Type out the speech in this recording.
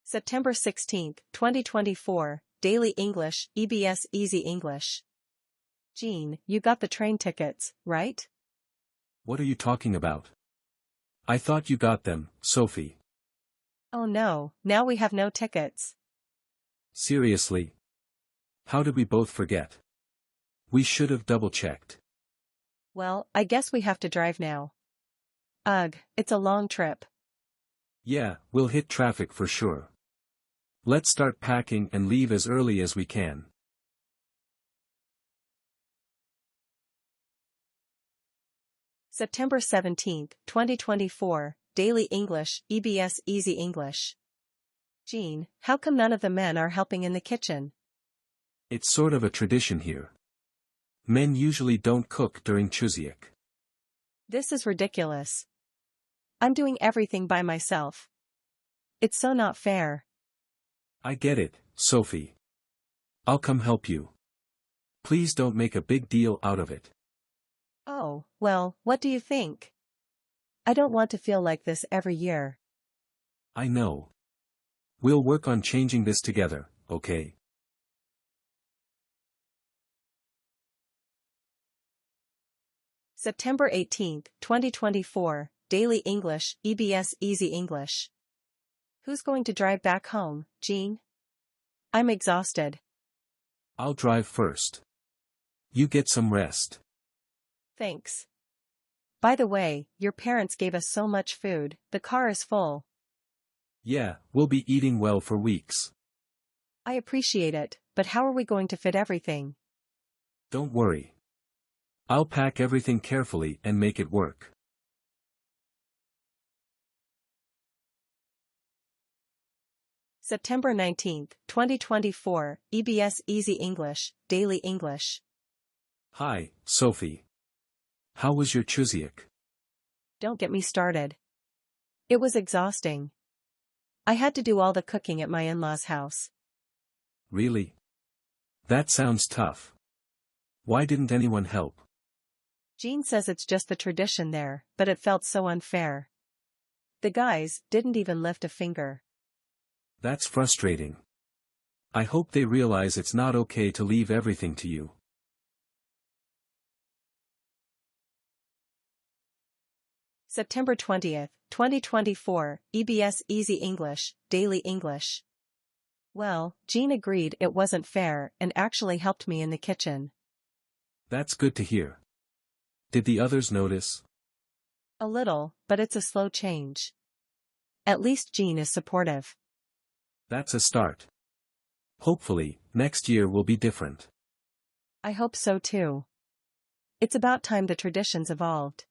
September 16, 2024, Daily English, EBS Easy English. Jean, you got the train tickets, right? What are you talking about? I thought you got them, Sophie. Oh no, now we have no tickets. Seriously? How did we both forget? We should have double-checked. Well, I guess we have to drive now. Ugh, it's a long trip. Yeah, we'll hit traffic for sure. Let's start packing and leave as early as we can. September 17, 2024, Daily English, EBS Easy English. Jean, how come none of the men are helping in the kitchen? It's sort of a tradition here. Men usually don't cook during Chuseok. This is ridiculous. I'm doing everything by myself. It's so not fair. I get it, Sophie. I'll come help you. Please don't make a big deal out of it. Oh, well, what do you think? I don't want to feel like this every year. I know. We'll work on changing this together, okay? September 18, 2024, Daily English, EBS Easy English. Who's going to drive back home, Jean? I'm exhausted. I'll drive first. You get some rest. Thanks. By the way, your parents gave us so much food, the car is full. Yeah, we'll be eating well for weeks. I appreciate it, but how are we going to fit everything? Don't worry. I'll pack everything carefully and make it work. September 19, 2024, EBS Easy English, Daily English. Hi, Sophie. How was your Chuseok? Don't get me started. It was exhausting. I had to do all the cooking at my in-laws' house. Really? That sounds tough. Why didn't anyone help? Jean says it's just the tradition there, but it felt so unfair. The guys didn't even lift a finger. That's frustrating. I hope they realize it's not okay to leave everything to you. September 20, 2024, EBS Easy English, Daily English. Well, Jean agreed it wasn't fair and actually helped me in the kitchen. That's good to hear. Did the others notice? A little, but it's a slow change. At least Jean is supportive. That's a start. Hopefully, next year will be different. I hope so too. It's about time the traditions evolved.